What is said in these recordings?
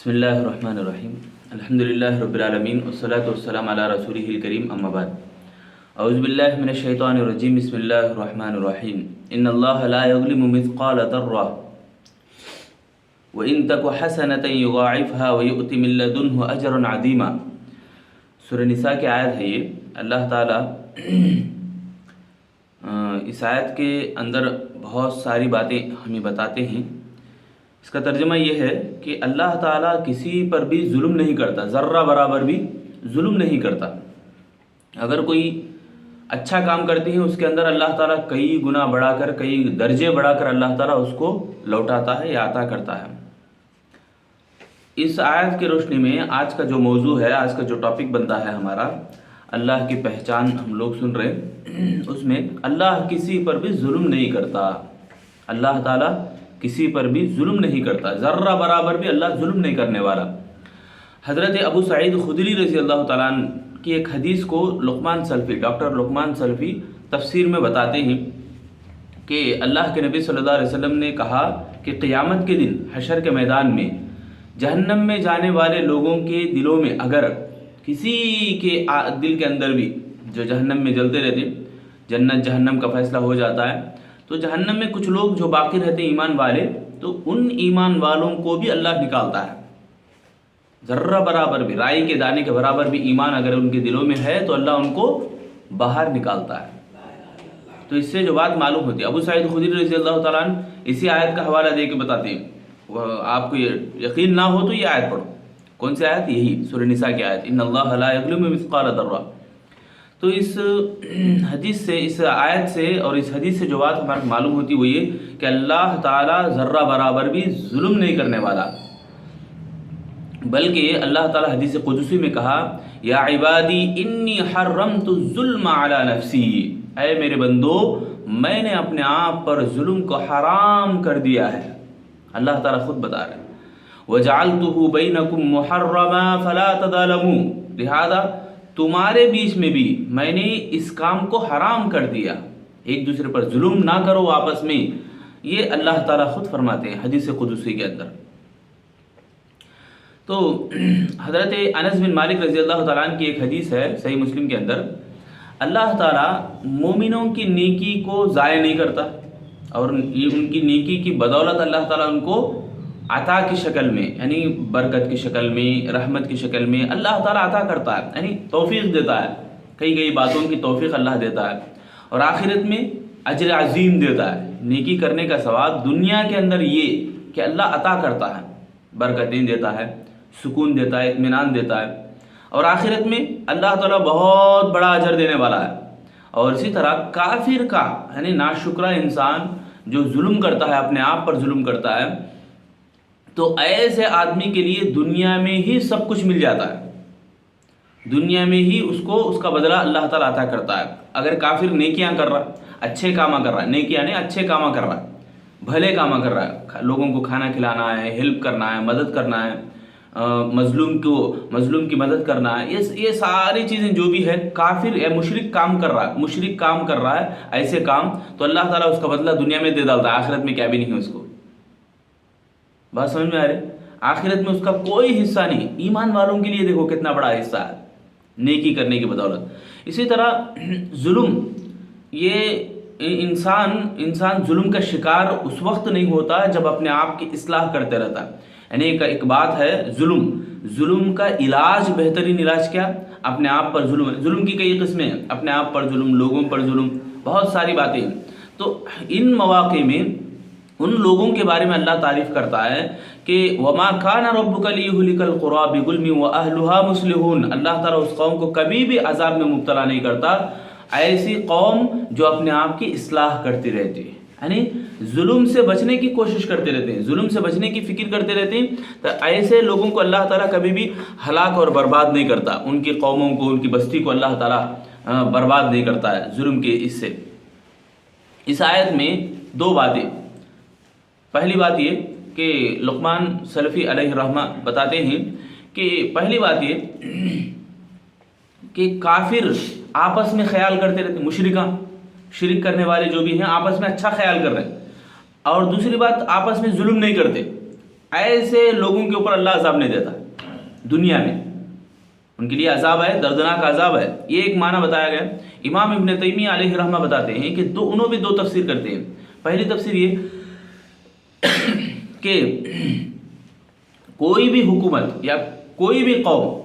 بسم اللہ الرحمن الرحیم الحمد للہ رب العالمین والصلاة والسلام علی رسولہ الکریم اما بعد اعوذ باللہ من الشیطان الرجیم بسم اللہ الرحمن الرحیم ان اللہ لا یظلم مثقال ذرہ وان تک حسنة یضاعفها ویؤت من لدنہ اجرا عظیما۔ سورہ نساء کی آیت ہے یہ۔ اللہ تعالیٰ اس آیت کے اندر بہت ساری باتیں ہمیں بتاتے ہیں۔ اس کا ترجمہ یہ ہے کہ اللہ تعالیٰ کسی پر بھی ظلم نہیں کرتا، ذرہ برابر بھی ظلم نہیں کرتا۔ اگر کوئی اچھا کام کرتے ہیں اس کے اندر اللہ تعالیٰ کئی گنا بڑھا کر، کئی درجے بڑھا کر اللہ تعالیٰ اس کو لوٹاتا ہے یا عطا کرتا ہے۔ اس آیت کی روشنی میں آج کا جو موضوع ہے، آج کا جو ٹاپک بنتا ہے ہمارا، اللہ کی پہچان ہم لوگ سن رہے ہیں۔ اس میں اللہ کسی پر بھی ظلم نہیں کرتا۔ اللہ تعالیٰ کسی پر بھی ظلم نہیں کرتا، ذرہ برابر بھی اللہ ظلم نہیں کرنے والا۔ حضرت ابو سعید خدری رضی اللہ تعالیٰ عنہ کی ایک حدیث کو لقمان سلفی، ڈاکٹر لقمان سلفی تفسیر میں بتاتے ہیں کہ اللہ کے نبی صلی اللہ علیہ وسلم نے کہا کہ قیامت کے دن حشر کے میدان میں جہنم میں جانے والے لوگوں کے دلوں میں اگر کسی کے دل کے اندر بھی جو جہنم میں جلتے رہتے، جنت جہنم کا فیصلہ ہو جاتا ہے، تو جہنم میں کچھ لوگ جو باقی رہتے ہیں ایمان والے، تو ان ایمان والوں کو بھی اللہ نکالتا ہے۔ ذرہ برابر بھی، رائی کے دانے کے برابر بھی ایمان اگر ان کے دلوں میں ہے تو اللہ ان کو باہر نکالتا ہے۔ تو اس سے جو بات معلوم ہوتی ہے، ابو سعید خدری رضی اللہ تعالیٰ عنہ اسی آیت کا حوالہ دے کے بتاتے ہیں۔ آپ کو یقین نہ ہو تو یہ آیت پڑھو۔ کون سی آیت؟ یہی سورہ نساء کی آیت، ان اللہ لا یظلم مثقال ذرہ۔ تو اس حدیث سے، اس آیت سے اور اس حدیث سے جو بات ہمارے معلوم ہوتی وہ یہ کہ اللہ تعالیٰ ذرہ برابر بھی ظلم نہیں کرنے والا، بلکہ اللہ تعالیٰ حدیث قدسی میں کہا یا عبادی انی حرمت الظلم علی نفسی، اے میرے بندو میں نے اپنے آپ پر ظلم کو حرام کر دیا ہے۔ اللہ تعالیٰ خود بتا رہے ہیں وَجَعَلْتُهُ بَيْنَكُمْ مُحَرَّمًا فَلَا تَظَالَمُوا، لہذا تمہارے بیچ میں بھی میں نے اس کام کو حرام کر دیا، ایک دوسرے پر ظلم نہ کرو آپس میں۔ یہ اللہ تعالیٰ خود فرماتے ہیں حدیث قدسی کے اندر۔ تو حضرت انس بن مالک رضی اللہ تعالیٰ عنہ کی ایک حدیث ہے صحیح مسلم کے اندر، اللہ تعالیٰ مومنوں کی نیکی کو ضائع نہیں کرتا، اور ان کی نیکی کی بدولت اللہ تعالیٰ ان کو عطا کی شکل میں، یعنی برکت کی شکل میں، رحمت کی شکل میں اللہ تعالیٰ عطا کرتا ہے، یعنی توفیق دیتا ہے، کئی باتوں کی توفیق اللہ دیتا ہے، اور آخرت میں اجر عظیم دیتا ہے۔ نیکی کرنے کا ثواب دنیا کے اندر یہ کہ اللہ عطا کرتا ہے، برکتیں دیتا ہے، سکون دیتا ہے، اطمینان دیتا ہے، اور آخرت میں اللہ تعالیٰ بہت بڑا اجر دینے والا ہے۔ اور اسی طرح کافر کا، یعنی ناشکرہ انسان جو ظلم کرتا ہے، اپنے آپ پر ظلم کرتا ہے، تو ایسے آدمی کے لیے دنیا میں ہی سب کچھ مل جاتا ہے، دنیا میں ہی اس کو اس کا بدلہ اللہ تعالیٰ عطا کرتا ہے۔ اگر کافر نیکیاں کر رہا، اچھے کامہ کر رہا ہے، نیکیاں نہیں اچھے کامہ کر رہا ہے، بھلے کامہ کر رہا ہے، لوگوں کو کھانا کھلانا ہے، ہیلپ کرنا ہے، مدد کرنا ہے، مظلوم کی مدد کرنا ہے، یہ ساری چیزیں جو بھی ہے، کافر یا مشرک کام کر رہا ہے ایسے کام، تو اللہ تعالیٰ اس کا بدلہ دنیا میں دے ڈالتا ہے، آخرت میں کیا بھی نہیں ہے اس کو۔ بات سمجھ میں آ رہی؟ آخرت میں اس کا کوئی حصہ نہیں۔ ایمان والوں کے لیے دیکھو کتنا بڑا حصہ ہے نیکی کرنے کی بدولت۔ اسی طرح ظلم، یہ انسان ظلم کا شکار اس وقت نہیں ہوتا جب اپنے آپ کی اصلاح کرتے رہتا ہے۔ یعنی ایک بات ہے ظلم کا علاج، بہترین علاج کیا؟ اپنے آپ پر ظلم ہے۔ ظلم کی کئی قسمیں ہیں، اپنے آپ پر ظلم، لوگوں پر ظلم، بہت ساری باتیں ہیں۔ تو ان مواقع میں ان لوگوں کے بارے میں اللہ تعریف کرتا ہے کہ وَمَا كَانَ رَبُّكَ لِيُهْلِكَ الْقُرَىٰ بِظُلْمٍ وَأَهْلُهَا مُصْلِحُونَ، اللہ تعالیٰ اس قوم کو کبھی بھی عذاب میں مبتلا نہیں کرتا، ایسی قوم جو اپنے آپ کی اصلاح کرتی رہتی ہے، یعنی ظلم سے بچنے کی کوشش کرتے رہتے ہیں، ظلم سے بچنے کی فکر کرتے رہتے ہیں، تو ایسے لوگوں کو اللہ تعالیٰ کبھی بھی ہلاک اور برباد نہیں کرتا، ان کی قوموں کو، ان کی بستی کو اللہ تعالیٰ برباد نہیں کرتا ہے ظلم کے اس سے۔ اس آیت میں دو باتیں، پہلی بات یہ کہ لقمان سلفی علیہ الرحمہ بتاتے ہیں کہ پہلی بات یہ کہ کافر آپس میں خیال کرتے رہتے، مشرکان، شرک کرنے والے جو بھی ہیں آپس میں اچھا خیال کر رہے ہیں، اور دوسری بات آپس میں ظلم نہیں کرتے، ایسے لوگوں کے اوپر اللہ عذاب نہیں دیتا دنیا میں، ان کے لیے عذاب ہے، دردناک عذاب ہے. یہ ایک معنی بتایا گیا. امام ابن تیمیہ علیہ رحمہ بتاتے ہیں کہ انہوں بھی دو تفسیر کرتے ہیں. پہلی تفسیر یہ کہ کوئی بھی حکومت یا کوئی بھی قوم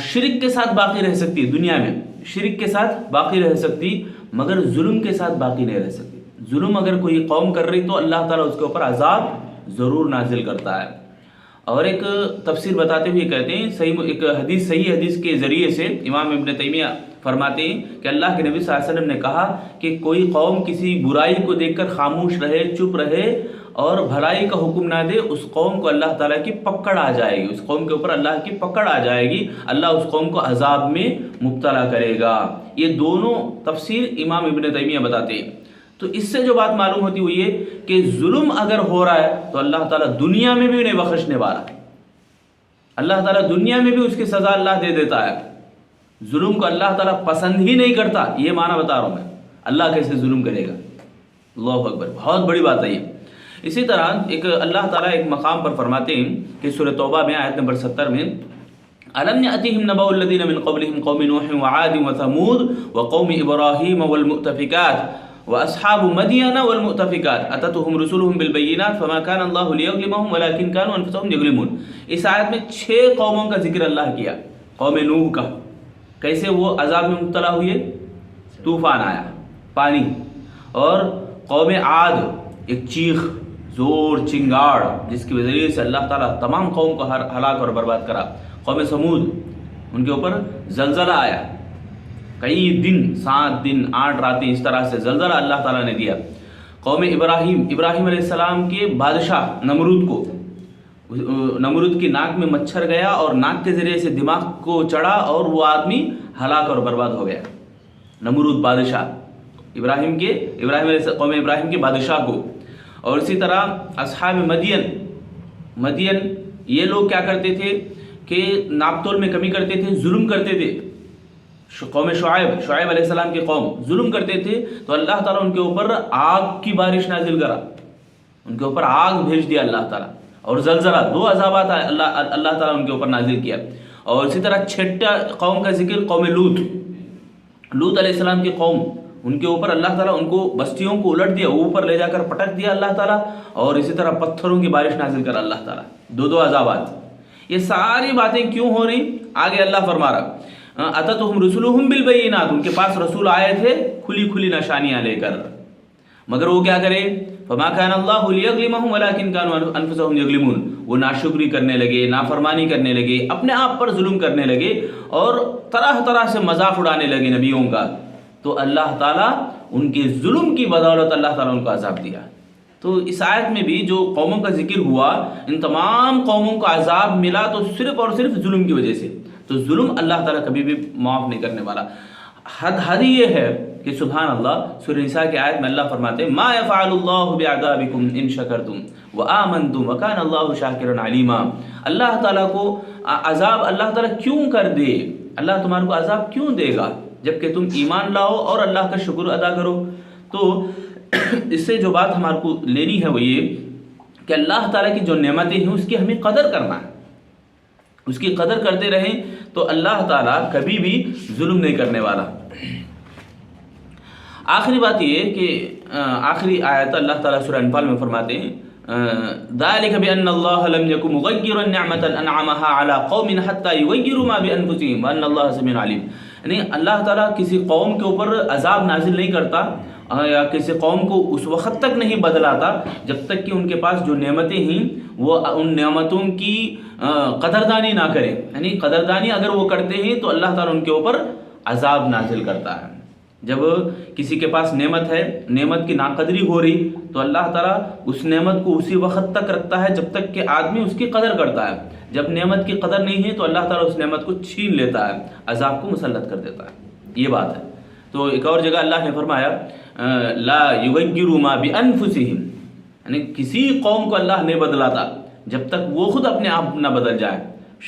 شرک کے ساتھ باقی رہ سکتی ہے، دنیا میں شرک کے ساتھ باقی رہ سکتی، مگر ظلم کے ساتھ باقی نہیں رہ سکتی. ظلم اگر کوئی قوم کر رہی تو اللہ تعالیٰ اس کے اوپر عذاب ضرور نازل کرتا ہے. اور ایک تفسیر بتاتے ہوئے کہتے ہیں ایک صحیح حدیث کے ذریعے سے امام ابن تیمیہ فرماتے ہیں کہ اللہ کے نبی صلی اللہ علیہ وسلم نے کہا کہ کوئی قوم کسی برائی کو دیکھ کر خاموش رہے، چپ رہے اور بھلائی کا حکم نہ دے، اس قوم کو اللہ تعالیٰ کی پکڑ آ جائے گی، اس قوم کے اوپر اللہ کی پکڑ آ جائے گی، اللہ اس قوم کو عذاب میں مبتلا کرے گا. یہ دونوں تفسیر امام ابن تیمیہ بتاتے ہیں. تو اس سے جو بات معلوم ہوتی ہوئی ہے کہ ظلم اگر ہو رہا ہے تو اللہ تعالیٰ دنیا میں بھی نہیں بخشنے والا، اللہ تعالیٰ دنیا میں بھی اس کی سزا اللہ دے دیتا ہے. ظلم کو اللہ تعالیٰ پسند ہی نہیں کرتا، یہ معنی بتا رہا ہوں میں. اللہ کیسے ظلم کرے گا؟ اللہ اکبر، بہت بڑی بات ہے یہ. اسی طرح ایک اللہ تعالیٰ ایک مقام پر فرماتے ہیں کہ سورہ توبہ میں آیت نمبر 70 میں أَلَمْ يَأْتِهِمْ نَبَأُ الَّذِينَ مِنْ قَبْلِهِمْ قَوْمِ نُوحٍ وَعَادٍ وَثَمُودَ وَقَوْمِ إِبْرَاهِيمَ وَالْمُؤْتَفِكَاتِ وَأَصْحَابُ مَدْيَنَ وَالْمُؤْتَفِكَاتِ أَتَتْهُمْ رُسُلُهُم بِالْبَيِّنَاتِ فَمَا كَانَ اللَّهُ لِيَظْلِمَهُمْ وَلَكِنْ كَانُوا أَنفُسَهُمْ يَظْلِمُونَ. اس آیت میں 6 قوموں کا ذکر اللہ کیا. قوم نوح کا، کیسے وہ عذاب میں مبتلا ہوئے، طوفان آیا، پانی. اور قوم عاد، ایک چیخ، زور، چنگاڑ، جس کی وجہ سے اللہ تعالیٰ تمام قوم کو ہلاک اور برباد کرا. قوم سمود، ان کے اوپر زلزلہ آیا، کئی دن، 7 دن 8 راتیں اس طرح سے زلزلہ اللہ تعالیٰ نے دیا. قوم ابراہیم علیہ السلام کے بادشاہ نمرود کی ناک میں مچھر گیا اور ناک کے ذریعے سے دماغ کو چڑھا اور وہ آدمی ہلاک اور برباد ہو گیا. نمرود بادشاہ قوم ابراہیم کے بادشاہ کو. اور اسی طرح اصحاب مدین، یہ لوگ کیا کرتے تھے کہ ناپ تول میں کمی کرتے تھے، ظلم کرتے تھے. قوم شعیب علیہ السلام کی قوم ظلم کرتے تھے تو اللہ تعالیٰ ان کے اوپر آگ کی بارش نازل کرا، ان کے اوپر آگ بھیج دیا اللہ تعالیٰ، اور زلزلہ، 2 عذابات اللہ تعالیٰ ان کے اوپر نازل کیا. اور اسی طرح 6 قوم کا ذکر قوم لوط علیہ السلام کی قوم، ان کے اوپر اللہ تعالیٰ ان کو بستیوں کو الٹ دیا، اوپر لے جا کر پٹک دیا اللہ تعالیٰ. اور اسی طرح پتھروں کی بارش نازل کرا اللہ تعالیٰ، 2 عذابات. یہ ساری باتیں کیوں ہو رہی؟ آگے اللہ فرما رہا أَتَتْهُمْ رُسُلُهُمْ بِالْبَيِّنَاتِ، ان کے پاس رسول آئے تھے کھلی نشانیاں لے کر، مگر وہ کیا کرے؟ فَمَا كَانَ اللَّهُ لِيَظْلِمَهُمْ وَلَكِنْ كَانُوا أَنفُسَهُمْ يَظْلِمُونَ. وہ ناشکری کرنے لگے، نافرمانی کرنے لگے، اپنے آپ پر ظلم کرنے لگے اور طرح سے مذاق اڑانے لگے نبیوں کا. تو اللہ تعالیٰ ان کے ظلم کی بدولت اللہ تعالیٰ ان کو عذاب دیا. تو اس آیت میں بھی جو قوموں کا ذکر ہوا، ان تمام قوموں کو عذاب ملا تو صرف اور صرف ظلم کی وجہ سے. تو ظلم اللہ تعالیٰ کبھی بھی معاف نہیں کرنے والا. حد یہ ہے کہ سبحان اللہ، سورہ نساء کی آیت میں اللہ فرماتے ہیں ما يفعل الله بعذابكم ان شکرتم وآمنتم وكان الله شاکرا علیما. اللہ تعالیٰ کو عذاب اللہ تعالیٰ کیوں کر دے، اللہ تمہارے کو عذاب کیوں دے گا جبکہ تم ایمان لاؤ اور اللہ کا شکر ادا کرو. تو اس سے جو بات ہمارے کو لینی ہے وہ یہ کہ اللہ تعالیٰ کی جو نعمتیں ہیں اس کی ہمیں قدر کرنا ہے، اس کی قدر کرتے رہیں تو اللہ تعالیٰ کبھی بھی ظلم نہیں کرنے والا. آخری بات یہ کہ آخری آیت اللہ تعالیٰ سورہ انفال میں فرماتے ہیں ذَلِكَ بِأَنَّ اللَّهَ لَمْ يَكُنْ مُغَيِّرًا نِعْمَةً أَنْعَمَهَا عَلَى قَوْمٍ حَتَّى يُغَيِّرُوا مَا بِأَنفُسِهِمْ وَأَنَّ اللَّهَ سَمِيعٌ عَلِيمٌ. یعنی اللہ تعالیٰ کسی قوم کے اوپر عذاب نازل نہیں کرتا یا کسی قوم کو اس وقت تک نہیں بدلاتا جب تک کہ ان کے پاس جو نعمتیں ہیں وہ ان نعمتوں کی قدردانی نہ کرے. یعنی قدردانی اگر وہ کرتے ہیں تو اللہ تعالیٰ ان کے اوپر عذاب نازل کرتا ہے. جب کسی کے پاس نعمت ہے، نعمت کی ناقدری ہو رہی تو اللہ تعالیٰ اس نعمت کو اسی وقت تک رکھتا ہے جب تک کہ آدمی اس کی قدر کرتا ہے. جب نعمت کی قدر نہیں ہے تو اللہ تعالیٰ اس نعمت کو چھین لیتا ہے، عذاب کو مسلط کر دیتا ہے. یہ بات ہے. تو ایک اور جگہ اللہ نے فرمایا لا یغیروا ما بانفسہم، یعنی کسی قوم کو اللہ نہیں بدلاتا جب تک وہ خود اپنے آپ نہ بدل جائے.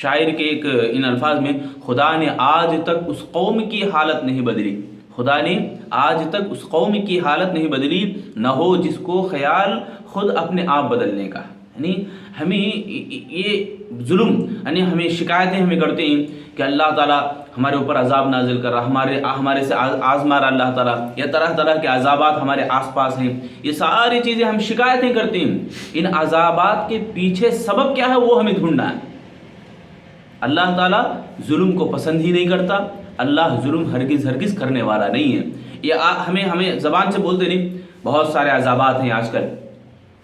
شاعر کے ایک ان الفاظ میں خدا نے آج تک اس قوم کی حالت نہیں بدلی، خدا نے آج تک اس قوم کی حالت نہیں بدلی، نہ ہو جس کو خیال خود اپنے آپ بدلنے کا. یعنی ہمیں یہ ظلم، یعنی ہمیں شکایتیں ہمیں کرتے ہیں کہ اللہ تعالیٰ ہمارے اوپر عذاب نازل کر رہا، ہمارے سے آزما رہا اللہ تعالیٰ، یا طرح طرح کے عذابات ہمارے آس پاس ہیں، یہ ساری چیزیں ہم شکایتیں کرتے ہیں. ان عذابات کے پیچھے سبب کیا ہے وہ ہمیں ڈھونڈنا ہے. اللہ تعالیٰ ظلم کو پسند ہی نہیں کرتا، اللہ ظلم ہرگز کرنے والا نہیں ہے. یہ ہمیں زبان سے بولتے نہیں. بہت سارے عذابات ہیں آج کل،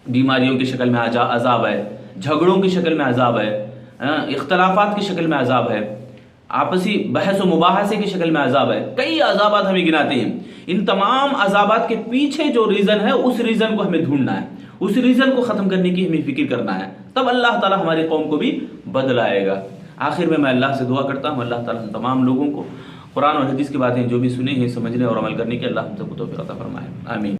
بیماریوں کی شکل میں عذاب ہے، جھگڑوں کی شکل میں عذاب ہے، اختلافات کی شکل میں عذاب ہے، آپسی بحث و مباحثے کی شکل میں عذاب ہے. کئی عذابات ہمیں گناتے ہیں. ان تمام عذابات کے پیچھے جو ریزن ہے اس ریزن کو ہمیں ڈھونڈنا ہے، اس ریزن کو ختم کرنے کی ہمیں فکر کرنا ہے، تب اللہ تعالیٰ ہماری قوم کو بھی بدلائے گا. آخر میں اللہ سے دعا کرتا ہوں، اللہ تعالیٰ ہم تمام لوگوں کو قرآن اور حدیث کی باتیں جو بھی سنے ہیں سمجھنے اور عمل کرنے کے اللہ ہم سب کو توفیق عطا فرمائے. آمین.